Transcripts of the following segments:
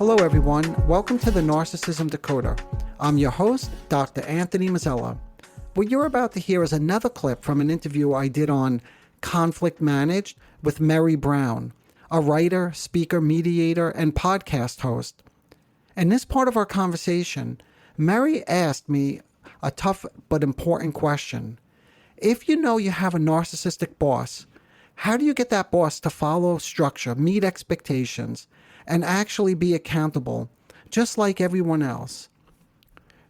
Hello everyone, welcome to the Narcissism Decoder. I'm your host, Dr. Anthony Mazzella. What you're about to hear is another clip from an interview I did on Conflict Managed with Mary Brown, a writer, speaker, mediator, and podcast host. In this part of our conversation, Mary asked me a tough but important question. If you know you have a narcissistic boss, how do you get that boss to follow structure, meet expectations, and actually be accountable, just like everyone else?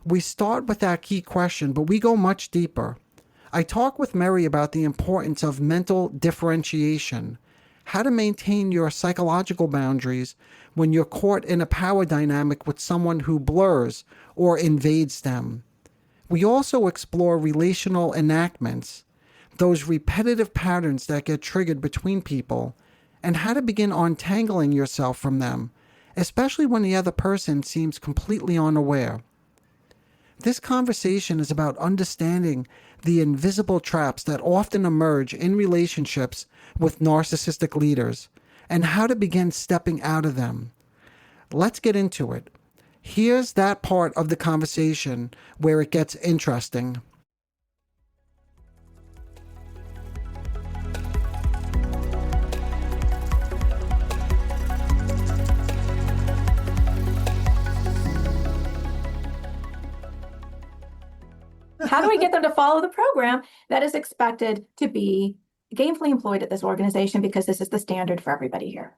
We start with that key question, but we go much deeper. I talk with Mary about the importance of mental differentiation, how to maintain your psychological boundaries when you're caught in a power dynamic with someone who blurs or invades them. We also explore relational enactments, those repetitive patterns that get triggered between people, and how to begin untangling yourself from them, especially when the other person seems completely unaware. This conversation is about understanding the invisible traps that often emerge in relationships with narcissistic leaders and how to begin stepping out of them. Let's get into it. Here's that part of the conversation where it gets interesting. How do we get them to follow the program that is expected to be gainfully employed at this organization, because this is the standard for everybody here?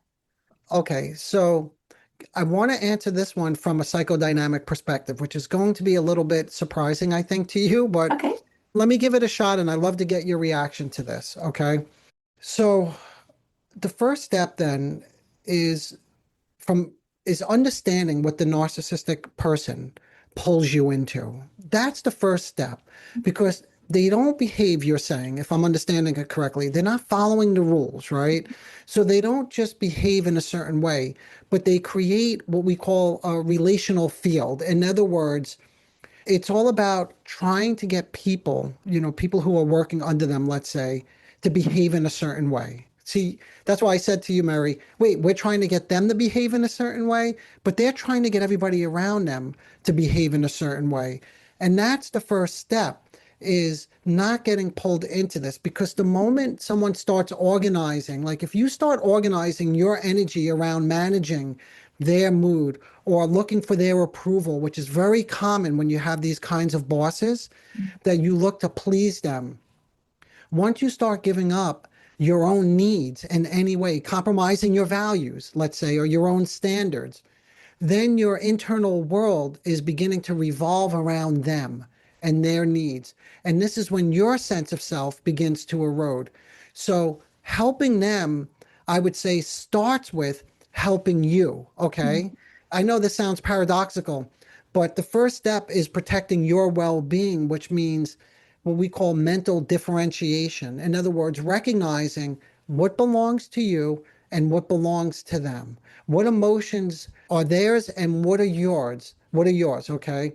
Okay, so I want to answer this one from a psychodynamic perspective, which is going to be a little bit surprising, I think, to you, but Okay. let me give it a shot, and I'd love to get your reaction to this, okay? So the first step then is understanding what the narcissistic person pulls you into. That's the first step, because they don't behave, you're saying, if I'm understanding it correctly, they're not following the rules, right? So they don't just behave in a certain way, but they create what we call a relational field. In other words, it's all about trying to get people, people who are working under them, let's say, to behave in a certain way. See, that's why I said to you, Mary, wait, we're trying to get them to behave in a certain way, but they're trying to get everybody around them to behave in a certain way. And that's the first step, is not getting pulled into this, because the moment someone starts organizing, like if you start organizing your energy around managing their mood or looking for their approval, which is very common when you have these kinds of bosses, that you look to please them. Once you start giving up your own needs in any way, compromising your values, let's say, or your own standards, then your internal world is beginning to revolve around them and their needs. And this is when your sense of self begins to erode. So helping them, I would say, starts with helping you, okay? I know this sounds paradoxical, but the first step is protecting your well-being, which means what we call mental differentiation. In other words, recognizing what belongs to you and what belongs to them. What emotions are theirs and what are yours? What are yours, okay?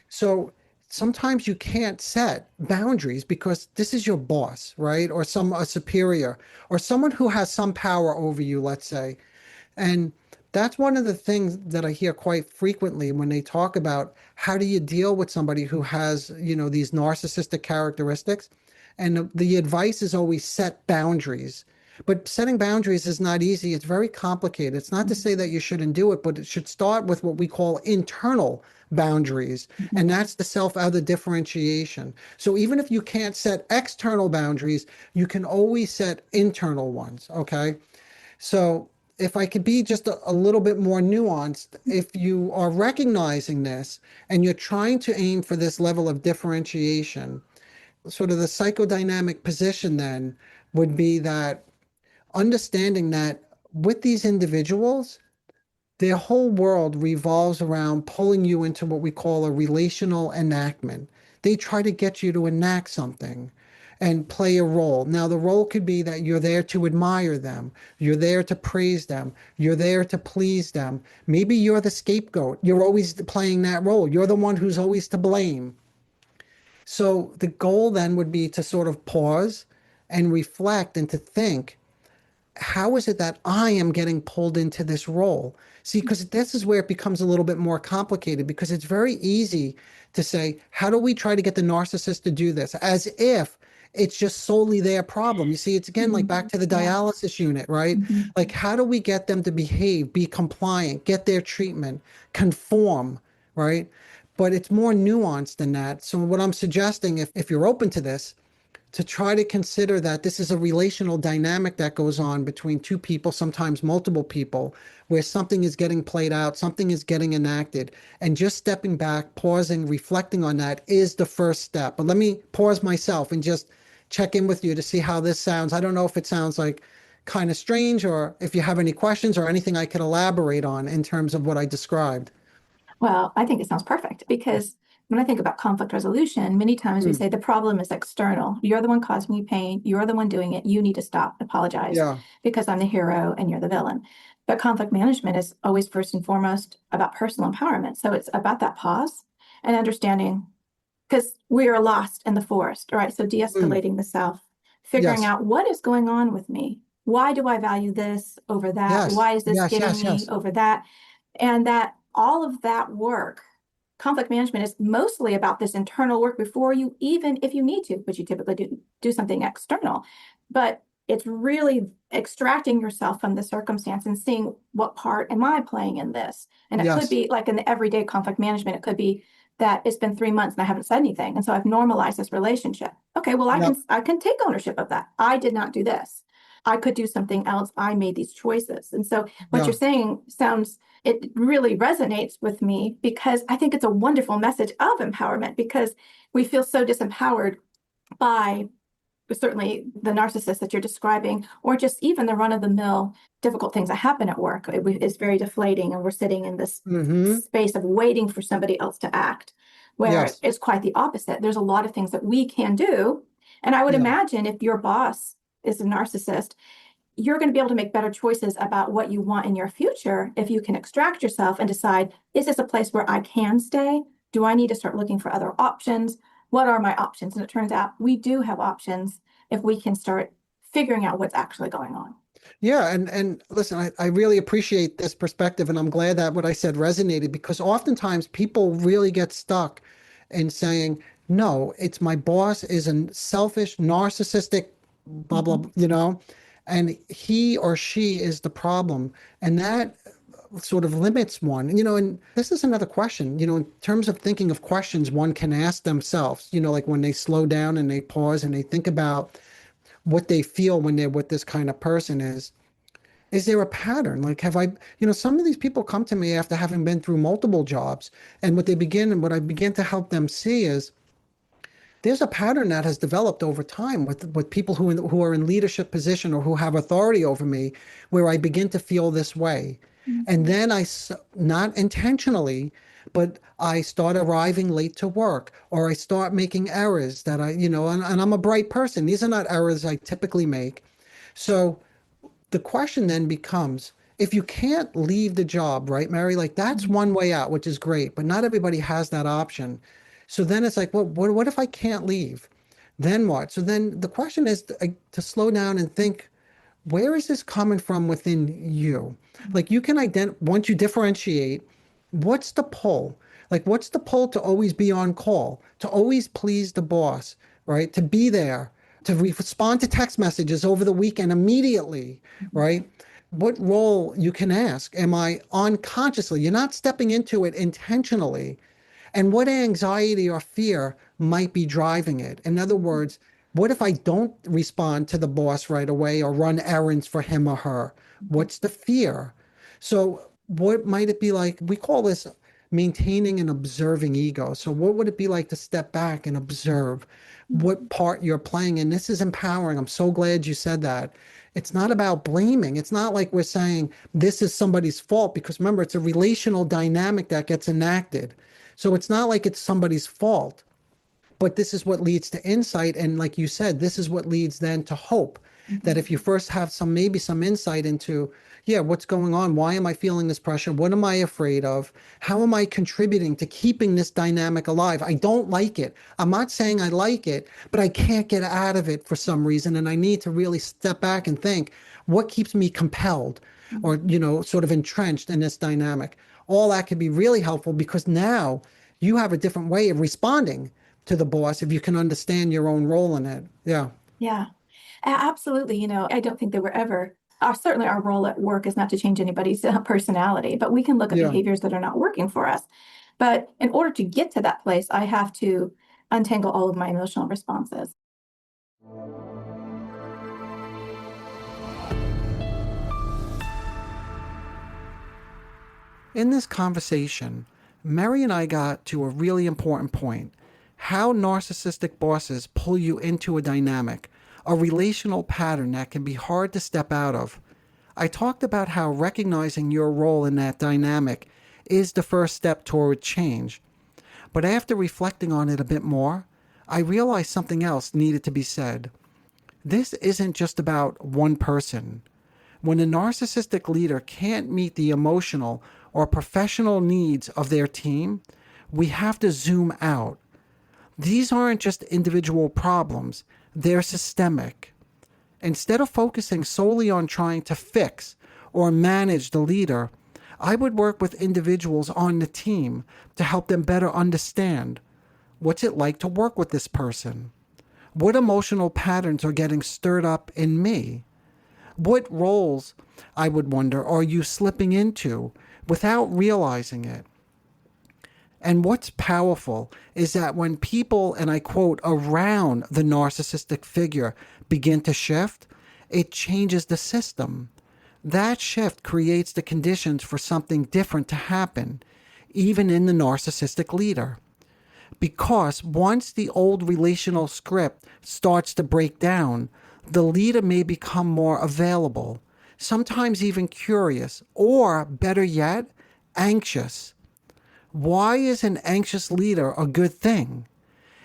So sometimes you can't set boundaries because this is your boss, right? Or a superior, or someone who has some power over you, let's say. And that's one of the things that I hear quite frequently when they talk about how do you deal with somebody who has, these narcissistic characteristics. And the advice is always set boundaries. But setting boundaries is not easy. It's very complicated. It's not to say that you shouldn't do it, but it should start with what we call internal boundaries. And that's the self-other differentiation. So even if you can't set external boundaries, you can always set internal ones, okay? So if I could be just a little bit more nuanced, if you are recognizing this and you're trying to aim for this level of differentiation, sort of the psychodynamic position then would be that understanding that with these individuals, their whole world revolves around pulling you into what we call a relational enactment. They try to get you to enact something and play a role. Now, the role could be that you're there to admire them. You're there to praise them. You're there to please them. Maybe you're the scapegoat. You're always playing that role. You're the one who's always to blame. So the goal then would be to sort of pause and reflect and to think, how is it that I am getting pulled into this role? See, because this is where it becomes a little bit more complicated because it's very easy to say, how do we try to get the narcissist to do this? As if it's just solely their problem. You see, it's again like back to the Yeah. dialysis unit, right? Mhm. Like, how do we get them to behave, be compliant, get their treatment, conform, right? But it's more nuanced than that. So, what I'm suggesting, if you're open to this, to try to consider that this is a relational dynamic that goes on between two people, sometimes multiple people, where something is getting played out, something is getting enacted, and just stepping back, pausing, reflecting on that is the first step. But let me pause myself and just check in with you to see how this sounds. I don't know if it sounds like kind of strange or if you have any questions or anything I could elaborate on in terms of what I described. Well, I think it sounds perfect because when I think about conflict resolution, many times we Mm, say the problem is external. You're the one causing me pain. You're the one doing it. You need to stop, apologize yeah, because I'm the hero and you're the villain. But conflict management is always first and foremost about personal empowerment. So it's about that pause and understanding because we are lost in the forest, right? So mm, de-escalating the self, figuring yes, out what is going on with me. Why do I value this over that? yes, Why is this yes, getting yes, me yes. over that? And that all of that work, conflict management is mostly about this internal work before you, even if you need to, but you typically do something external. But it's really extracting yourself from the circumstance and seeing what part am I playing in this. And it could Yes. be like in the everyday conflict management, it could be that it's been 3 months and I haven't said anything. And so I've normalized this relationship. Okay, well, Yep. I can take ownership of that. I did not do this. I could do something else. I made these choices. And so what you're Yeah. saying sounds, it really resonates with me because I think it's a wonderful message of empowerment because we feel so disempowered by certainly the narcissist that you're describing, or just even the run of the mill difficult things that happen at work. It's very deflating, and we're sitting in this Mm-hmm. space of waiting for somebody else to act, where Yes. it's quite the opposite. There's a lot of things that we can do. And I would Yeah. imagine if your boss is a narcissist, you're going to be able to make better choices about what you want in your future if you can extract yourself and decide, is this a place where I can stay? Do I need to start looking for other options? What are my options? And it turns out we do have options if we can start figuring out what's actually going on. Yeah. And listen, I really appreciate this perspective, and I'm glad that what I said resonated because oftentimes people really get stuck in saying, no, it's my boss is a selfish, narcissistic, blah, blah, Mhm. and he or she is the problem. And that sort of limits one. And this is another question, in terms of thinking of questions one can ask themselves, like when they slow down and they pause and they think about what they feel when they're with this kind of person is there a pattern? Like, have I, some of these people come to me after having been through multiple jobs, and what I begin to help them see is there's a pattern that has developed over time with people who are in leadership position or who have authority over me, where I begin to feel this way. And Mhm. then not intentionally, but I start arriving late to work, or I start making errors that and I'm a bright person. These are not errors I typically make. So the question then becomes, if you can't leave the job, right, Mary? Like that's Mhm. one way out, which is great, but not everybody has that option. So then it's like, well, what if I can't leave? Then what? So then the question is to slow down and think, where is this coming from within you? Like you can once you differentiate, what's the pull? Like what's the pull to always be on call, to always please the boss, right? To be there, to respond to text messages over the weekend immediately, right? What role you can ask? Am I unconsciously? You're not stepping into it intentionally. And what anxiety or fear might be driving it? In other words, what if I don't respond to the boss right away or run errands for him or her? What's the fear? So, what might it be like? We call this maintaining an observing ego. So, what would it be like to step back and observe what part you're playing? And this is empowering. I'm so glad you said that. It's not about blaming. It's not like we're saying this is somebody's fault because remember, it's a relational dynamic that gets enacted. So it's not like it's somebody's fault, but this is what leads to insight. And like you said, this is what leads then to hope. That if you first have maybe some insight into, yeah, what's going on? Why am I feeling this pressure? What am I afraid of? How am I contributing to keeping this dynamic alive? I don't like it. I'm not saying I like it, but I can't get out of it for some reason. And I need to really step back and think, what keeps me compelled or, sort of entrenched in this dynamic? All that could be really helpful because now you have a different way of responding to the boss if you can understand your own role in it. Yeah. Yeah, absolutely. I don't think that we're ever, certainly our role at work is not to change anybody's personality, but we can look at Yeah. behaviors that are not working for us. But in order to get to that place, I have to untangle all of my emotional responses. In this conversation, Mary and I got to a really important point: how narcissistic bosses pull you into a dynamic, a relational pattern that can be hard to step out of. I talked about how recognizing your role in that dynamic is the first step toward change. But after reflecting on it a bit more, I realized something else needed to be said. This isn't just about one person. When a narcissistic leader can't meet the emotional or professional needs of their team, we have to zoom out. These aren't just individual problems, they're systemic. Instead of focusing solely on trying to fix or manage the leader, I would work with individuals on the team to help them better understand: what's it like to work with this person? What emotional patterns are getting stirred up in me? What roles, I would wonder, are you slipping into without realizing it? And what's powerful is that when people, and I quote, around the narcissistic figure begin to shift, it changes the system. That shift creates the conditions for something different to happen, even in the narcissistic leader. Because once the old relational script starts to break down, the leader may become more available, sometimes even curious, or better yet, anxious. Why is an anxious leader a good thing?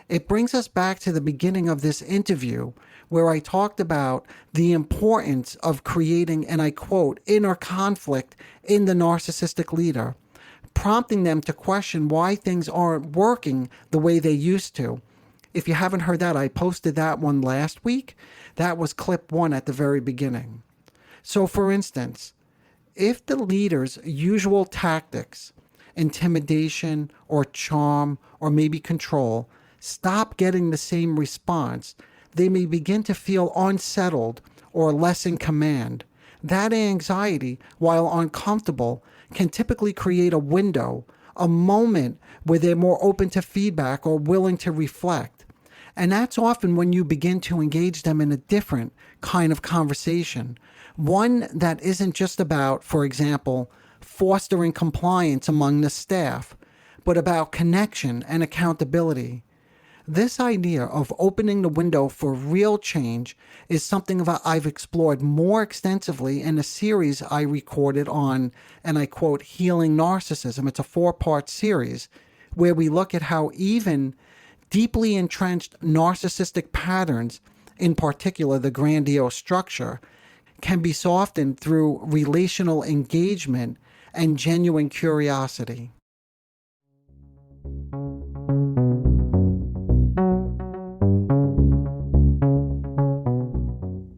It brings us back to the beginning of this interview, where I talked about the importance of creating, and I quote, inner conflict in the narcissistic leader, prompting them to question why things aren't working the way they used to. If you haven't heard that, I posted that one last week. That was clip 1 at the very beginning. So for instance, if the leader's usual tactics, intimidation or charm or maybe control, stop getting the same response, they may begin to feel unsettled or less in command. That anxiety, while uncomfortable, can typically create a window, a moment where they're more open to feedback or willing to reflect. And that's often when you begin to engage them in a different kind of conversation, one that isn't just about, for example, fostering compliance among the staff, but about connection and accountability. This idea of opening the window for real change is something that I've explored more extensively in a series I recorded on, and I quote, healing narcissism. It's a 4-part series where we look at how even deeply entrenched narcissistic patterns, in particular the grandiose structure, can be softened through relational engagement and genuine curiosity.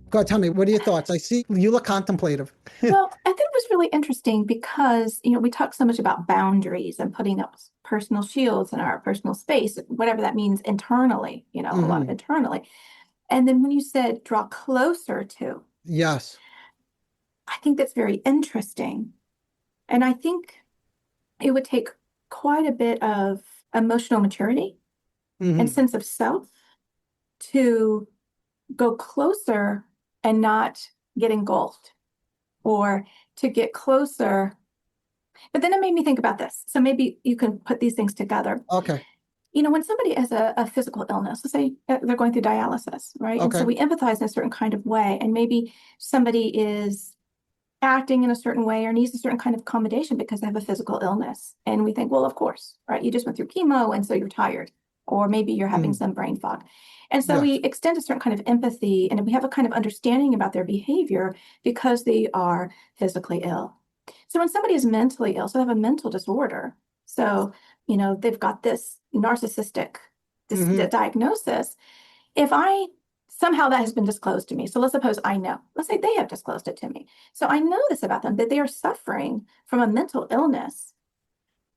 God, tell me, what are your thoughts? I see you look contemplative. Well, I think it was really interesting because, we talk so much about boundaries and putting up personal shields in our personal space, whatever that means internally, a lot of internally. And then when you said draw closer to, Yes. I think that's very interesting. And I think it would take quite a bit of emotional maturity and sense of self to go closer and not get engulfed, or to get closer. But then it made me think about this. So maybe you can put these things together. Okay. When somebody has a physical illness, let's say they're going through dialysis, right? And so Okay. we empathize in a certain kind of way. And maybe somebody is acting in a certain way or needs a certain kind of accommodation because they have a physical illness. And we think, well, of course, right? You just went through chemo and so you're tired. or maybe you're having some brain fog. And so we Yes. extend a certain kind of empathy and we have a kind of understanding about their behavior because they are physically ill. So when somebody is mentally ill, so they have a mental disorder, so, they've got this narcissistic Hmm. diagnosis. If I somehow that has been disclosed to me, so let's suppose I know, let's say they have disclosed it to me. So I know this about them, that they are suffering from a mental illness.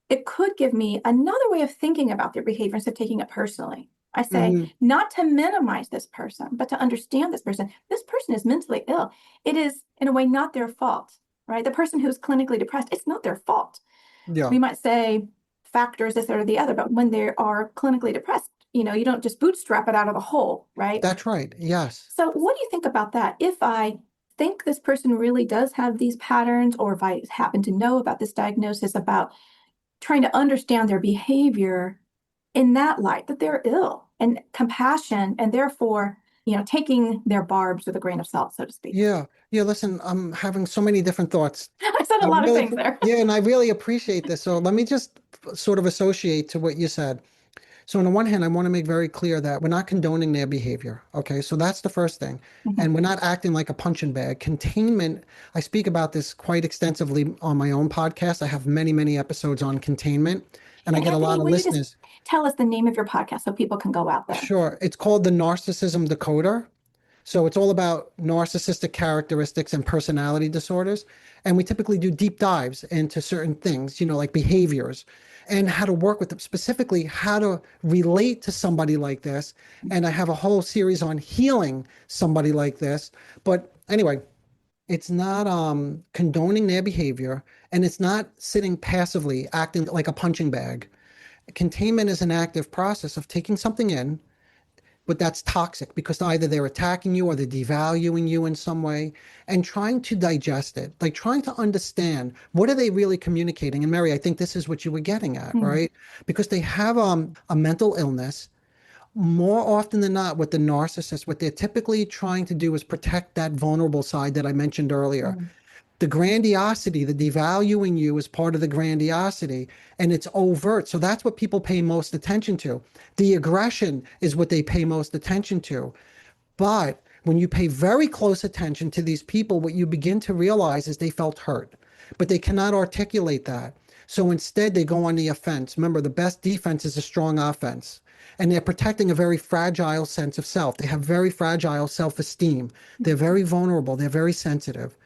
It could give me another way of thinking about their behavior instead of taking it personally. I say, Hmm. not to minimize this person, but to understand this person. This person is mentally ill. It is, in a way, not their fault, right? The person who's clinically depressed, it's not their fault. Yeah. We might say factors, this or the other, but when they are clinically depressed, you don't just bootstrap it out of the hole, right? That's right. Yes. So what do you think about that? If I think this person really does have these patterns, or if I happen to know about this diagnosis, about trying to understand their behavior in that light, that they're ill, and compassion, and therefore, taking their barbs with a grain of salt, so to speak. Yeah. Yeah. Listen, I'm having so many different thoughts. I said a I lot of really, things there. yeah, and I really appreciate this. So let me just sort of associate to what you said. So on the one hand, I want to make very clear that we're not condoning their behavior. Okay, so that's the first thing. Mhm. And we're not acting like a punching bag. Containment, I speak about this quite extensively on my own podcast. I have many, many episodes on containment, and I And get a Anthony, lot of will you just listeners. tell us the name of your podcast so people can go out there? Sure, it's called the Narcissism Decoder. So it's all about narcissistic characteristics and personality disorders. And we typically do deep dives into certain things, like behaviors and how to work with them, specifically how to relate to somebody like this. And I have a whole series on healing somebody like this. But anyway, it's not condoning their behavior, and it's not sitting passively acting like a punching bag. Containment is an active process of taking something in, but that's toxic because either they're attacking you or they're devaluing you in some way, and trying to digest it, like trying to understand what are they really communicating. And Mary, I think this is what you were getting at, Mhm. right? Because they have a mental illness. More often than not, with the narcissist, what they're typically trying to do is protect that vulnerable side that I mentioned earlier. Mhm. The grandiosity, the devaluing you is part of the grandiosity, and it's overt. So that's what people pay most attention to. The aggression is what they pay most attention to. But when you pay very close attention to these people, what you begin to realize is they felt hurt, but they cannot articulate that. So instead, they go on the offense. Remember, the best defense is a strong offense. And they're protecting a very fragile sense of self. They have very fragile self esteem. They're very vulnerable. They're very sensitive.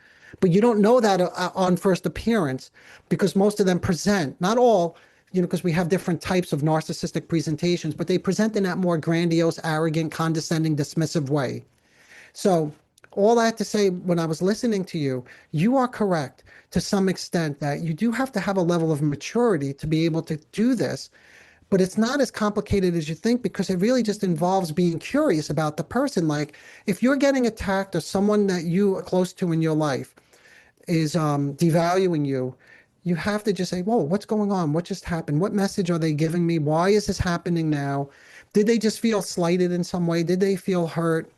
But you don't know that on first appearance because most of them present, not all, because we have different types of narcissistic presentations, but they present in that more grandiose, arrogant, condescending, dismissive way. So, all that to say, when I was listening to you, you are correct to some extent that you do have to have a level of maturity to be able to do this. But it's not as complicated as you think because it really just involves being curious about the person. Like if you're getting attacked or someone that you are close to in your life is devaluing you, you have to just say, whoa, what's going on? What just happened? What message are they giving me? Why is this happening now? Did they just feel slighted in some way? Did they feel hurt?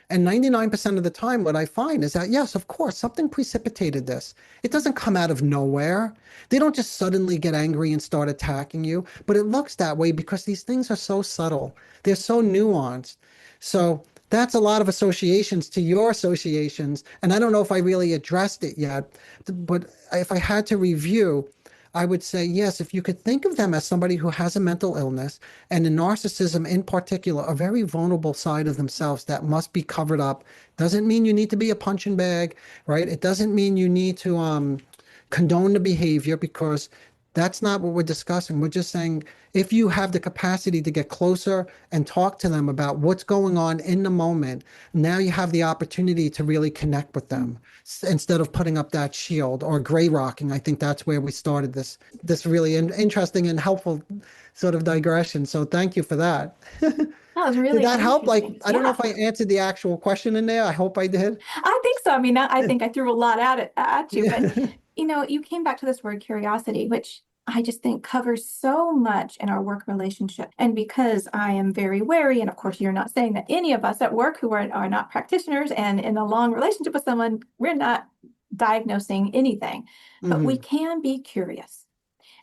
And 99% of the time, what I find is that, yes, of course, something precipitated this. It doesn't come out of nowhere. They don't just suddenly get angry and start attacking you, but it looks that way because these things are so subtle. They're so nuanced. So that's a lot of associations to your associations. And I don't know if I really addressed it yet, but if I had to review, I would say, yes, if you could think of them as somebody who has a mental illness and the narcissism in particular, a very vulnerable side of themselves that must be covered up. Doesn't mean you need to be a punching bag, right? It doesn't mean you need to condone the behavior because that's not what we're discussing. We're just saying if you have the capacity to get closer and talk to them about what's going on in the moment, now you have the opportunity to really connect with them instead of putting up that shield or gray rocking. I think that's where we started this really interesting and helpful sort of digression. So thank you for that. That was Did really that help? Like, interesting. I don't know Yeah, if I answered the actual question in there. I hope I did. I think so. I mean, I think I threw a lot at you, but Yeah. you came back to this word curiosity, which I just think covers so much in our work relationship. And because I am very wary, and of course, you're not saying that any of us at work who are not practitioners and in a long relationship with someone, we're not diagnosing anything, but we Hmm. can be curious.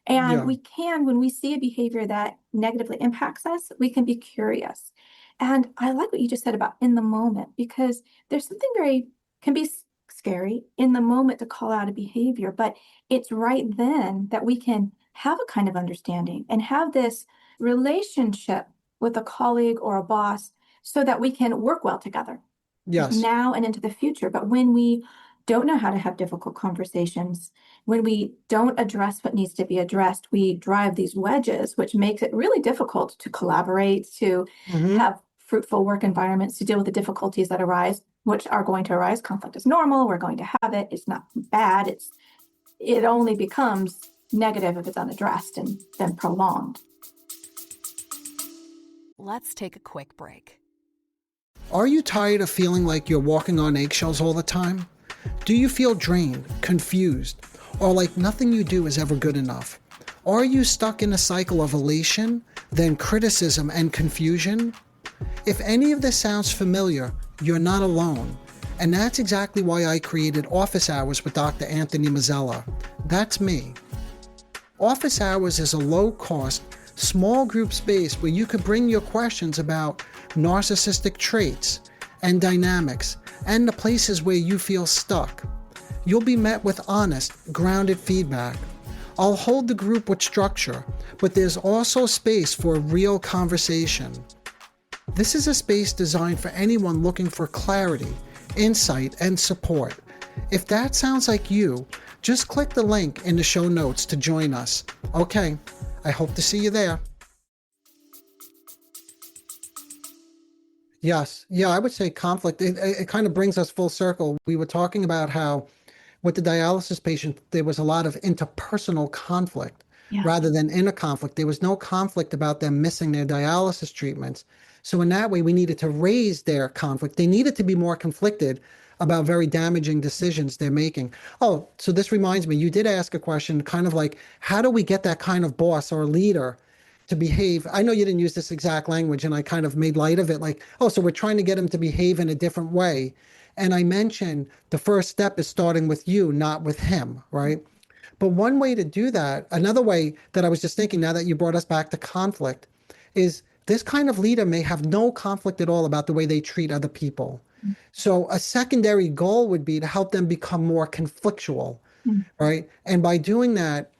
And Yeah. we can, when we see a behavior that negatively impacts us, we can be curious. And I like what you just said about in the moment, because there's something can be scary in the moment to call out a behavior, but it's right then that we can have a kind of understanding and have this relationship with a colleague or a boss so that we can work well together Yes. now and into the future. But when we don't know how to have difficult conversations, when we don't address what needs to be addressed, we drive these wedges, which makes it really difficult to collaborate, to Hmm. have fruitful work environments, to deal with the difficulties that arise, which are going to arise. Conflict is normal. We're going to have it. It's not bad. It only becomes negative if it's unaddressed and then prolonged. Let's take a quick break. Are you tired of feeling like you're walking on eggshells all the time? Do you feel drained, confused, or like nothing you do is ever good enough? Are you stuck in a cycle of elation, then criticism and confusion? If any of this sounds familiar, you're not alone. And that's exactly why I created Office Hours with Dr. Anthony Mazzella. That's me. Office Hours is a low-cost, small group space where you could bring your questions about narcissistic traits and dynamics and the places where you feel stuck. You'll be met with honest, grounded feedback. I'll hold the group with structure, but there's also space for a real conversation. This is a space designed for anyone looking for clarity, insight, and support. If that sounds like you, just click the link in the show notes to join us. Okay, I hope to see you there. Yes. Yeah, I would say conflict. It kind of brings us full circle. We were talking about how with the dialysis patient, there was a lot of interpersonal conflict Yeah. rather than inner conflict. There was no conflict about them missing their dialysis treatments. So in that way, we needed to raise their conflict. They needed to be more conflicted about very damaging decisions they're making. Oh, so this reminds me, you did ask a question kind of like, how do we get that kind of boss or leader to behave? I know you didn't use this exact language, and I kind of made light of it, like, oh, so we're trying to get him to behave in a different way. And I mentioned the first step is starting with you, not with him, right? But one way to do that, another way that I was just thinking now that you brought us back to conflict, is this kind of leader may have no conflict at all about the way they treat other people. So a secondary goal would be to help them become more conflictual, Mm. right? And by doing that,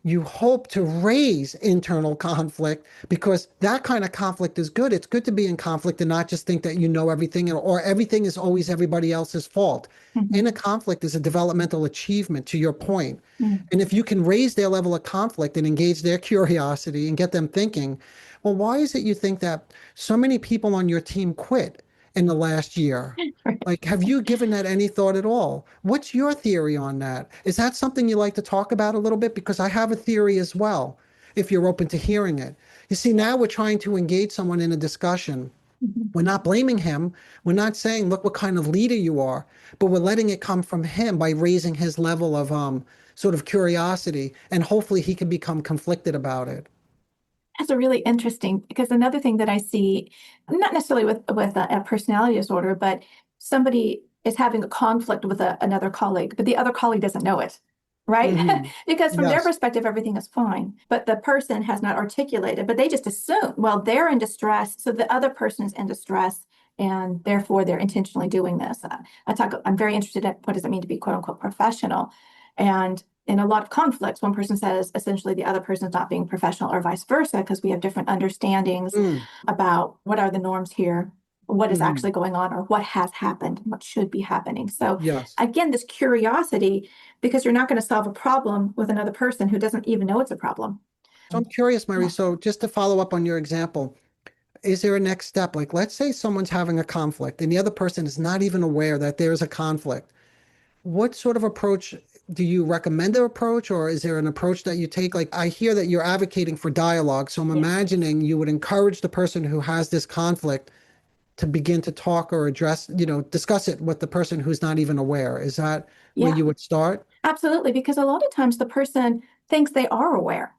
you hope to raise internal conflict, because that kind of conflict is good. It's good to be in conflict and not just think that you know everything or everything is always everybody else's fault. Mhm. In a conflict is a developmental achievement, to your point. Mm. And if you can raise their level of conflict and engage their curiosity and get them thinking, well, why is it you think that so many people on your team quit in the last year? Like, have you given that any thought at all? What's your theory on that? Is that something you like to talk about a little bit? Because I have a theory as well, if you're open to hearing it. You see, now we're trying to engage someone in a discussion. Mhm. We're not blaming him. We're not saying, look what kind of leader you are, but we're letting it come from him by raising his level of sort of curiosity, and hopefully he can become conflicted about it. That's a really interesting, because another thing that I see, not necessarily with a personality disorder, but somebody is having a conflict with another colleague, but the other colleague doesn't know it, right? Hmm. Because from their Yes. perspective, everything is fine, but the person has not articulated, but they just assume, well, they're in distress, so the other person is in distress, and therefore they're intentionally doing this. I'm very interested in what does it mean to be quote unquote professional, and in a lot of conflicts, one person says essentially the other person is not being professional, or vice versa, because we have different understandings Mm. about what are the norms here, what is Hmm. actually going on, or what has happened, what should be happening. So Yes. again, this curiosity, because you're not going to solve a problem with another person who doesn't even know it's a problem. So I'm curious, Mary. Yeah. So just to follow up on your example, is there a next step? Like, let's say someone's having a conflict and the other person is not even aware that there's a conflict. What sort of approach do you recommend their approach, or is there an approach that you take? Like, I hear that you're advocating for dialogue, so I'm Yes. imagining you would encourage the person who has this conflict to begin to talk or address, discuss it with the person who's not even aware. Is that where Yeah, you would start? absolutely. Because a lot of times the person thinks they are aware.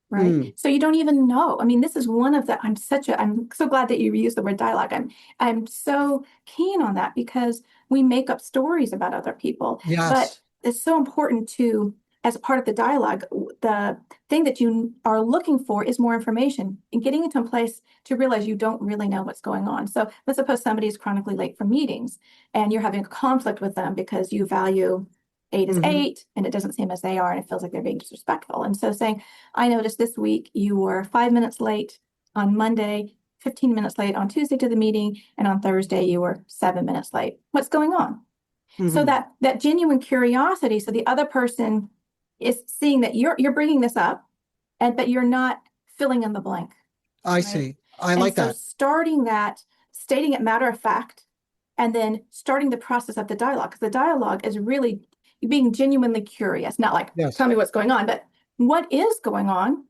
Right. Mm. So you don't even know. I mean, this is one of the, I'm so glad that you used the word dialogue. I'm so keen on that, because we make up stories about other people, but Yes. it's so important to, as a part of the dialogue, the thing that you are looking for is more information and getting into a place to realize you don't really know what's going on. So let's suppose somebody is chronically late for meetings and you're having a conflict with them because you value 8 is 8 and it doesn't seem as they are and it feels like they're being disrespectful. And so saying, I noticed this week you were 5 minutes late on Monday, 15 minutes late on Tuesday to the meeting, and on Thursday you were 7 minutes late. What's going on? So that genuine curiosity, so the other person is seeing that you're bringing this up, but you're not filling in the blank. I see. I like that. Starting that, stating it matter of fact, and then starting the process of the dialogue, because the dialogue is really being genuinely curious, not like, tell me what's going on, but what is going on,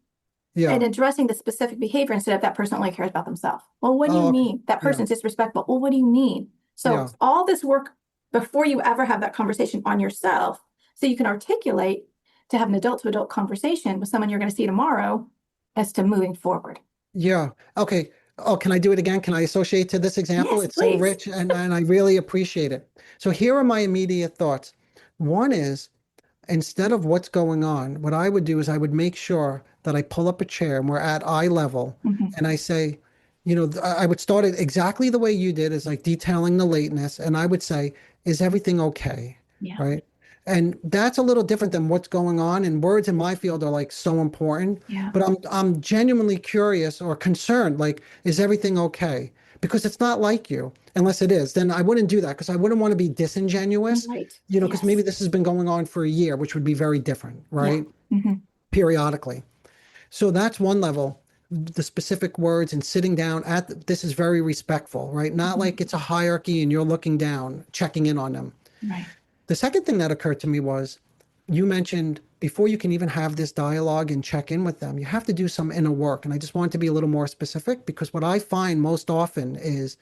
and addressing the specific behavior instead of that person only cares about themselves. Well, what do you mean? That person's disrespectful. Well, what do you mean? So all this work before you ever have that conversation on yourself, so you can articulate to have an adult-to-adult conversation with someone you're going to see tomorrow as to moving forward. Yeah. Okay. Oh, can I do it again? Can I associate to this example? Yes, it's please. so rich and I really appreciate it. So here are my immediate thoughts. One is, instead of what's going on, what I would do is I would make sure that I pull up a chair and we're at eye level and I say, I would start it exactly the way you did, is like detailing the lateness. And I would say, is everything okay? Right. And that's a little different than what's going on. And words in my field are like so important, but I'm genuinely curious or concerned, like, is everything okay? Because it's not like you, unless it is, then I wouldn't do that, because I wouldn't want to be disingenuous, because maybe this has been going on for a year, which would be very different, right? Periodically. So that's one level, the specific words and sitting down this is very respectful, right? Not like it's a hierarchy and you're looking down, checking in on them. Right. The second thing that occurred to me was, you mentioned before you can even have this dialogue and check in with them, you have to do some inner work. And I just want to be a little more specific, because what I find most often is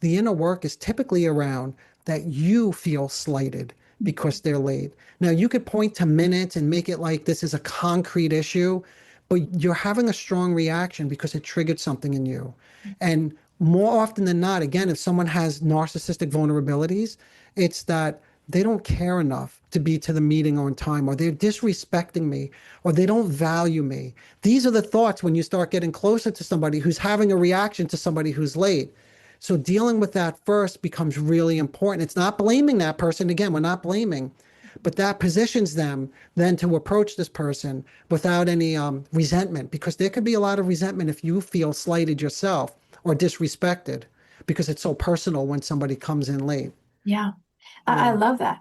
the inner work is typically around that you feel slighted because they're late. Now, you could point to minutes and make it like this is a concrete issue, but you're having a strong reaction because it triggered something in you. And more often than not, again, if someone has narcissistic vulnerabilities, it's that they don't care enough to be to the meeting on time, or they're disrespecting me, or they don't value me. These are the thoughts when you start getting closer to somebody who's having a reaction to somebody who's late. So dealing with that first becomes really important. It's not blaming that person. Again, we're not blaming, but that positions them then to approach this person without any resentment, because there could be a lot of resentment if you feel slighted yourself or disrespected, because it's so personal when somebody comes in late. Yeah. I love that.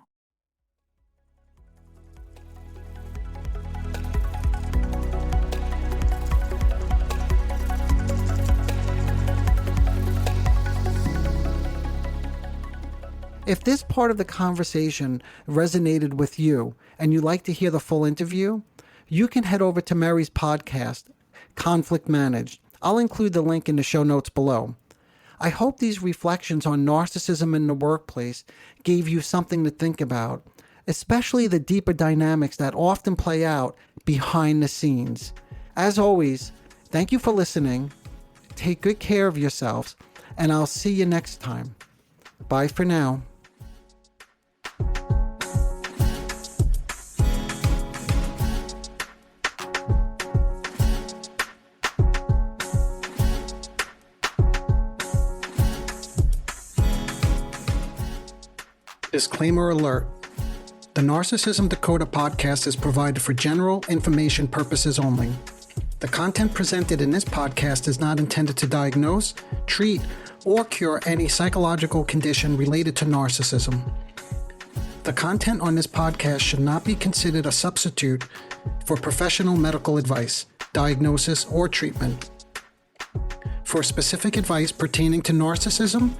If this part of the conversation resonated with you and you'd like to hear the full interview, you can head over to Mary's podcast, Conflict Managed. I'll include the link in the show notes below. I hope these reflections on narcissism in the workplace gave you something to think about, especially the deeper dynamics that often play out behind the scenes. As always, thank you for listening. Take good care of yourselves, and I'll see you next time. Bye for now. Disclaimer alert. The Narcissism Decoder podcast is provided for general information purposes only. The content presented in this podcast is not intended to diagnose, treat, or cure any psychological condition related to narcissism. The content on this podcast should not be considered a substitute for professional medical advice, diagnosis, or treatment. For specific advice pertaining to narcissism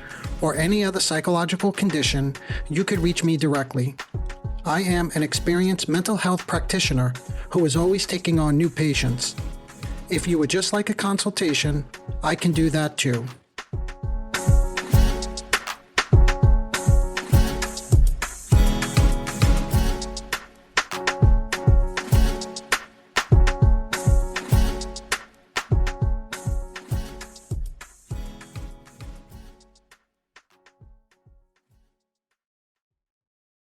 or any other psychological condition, you could reach me directly. I am an experienced mental health practitioner who is always taking on new patients. If you would just like a consultation, I can do that too.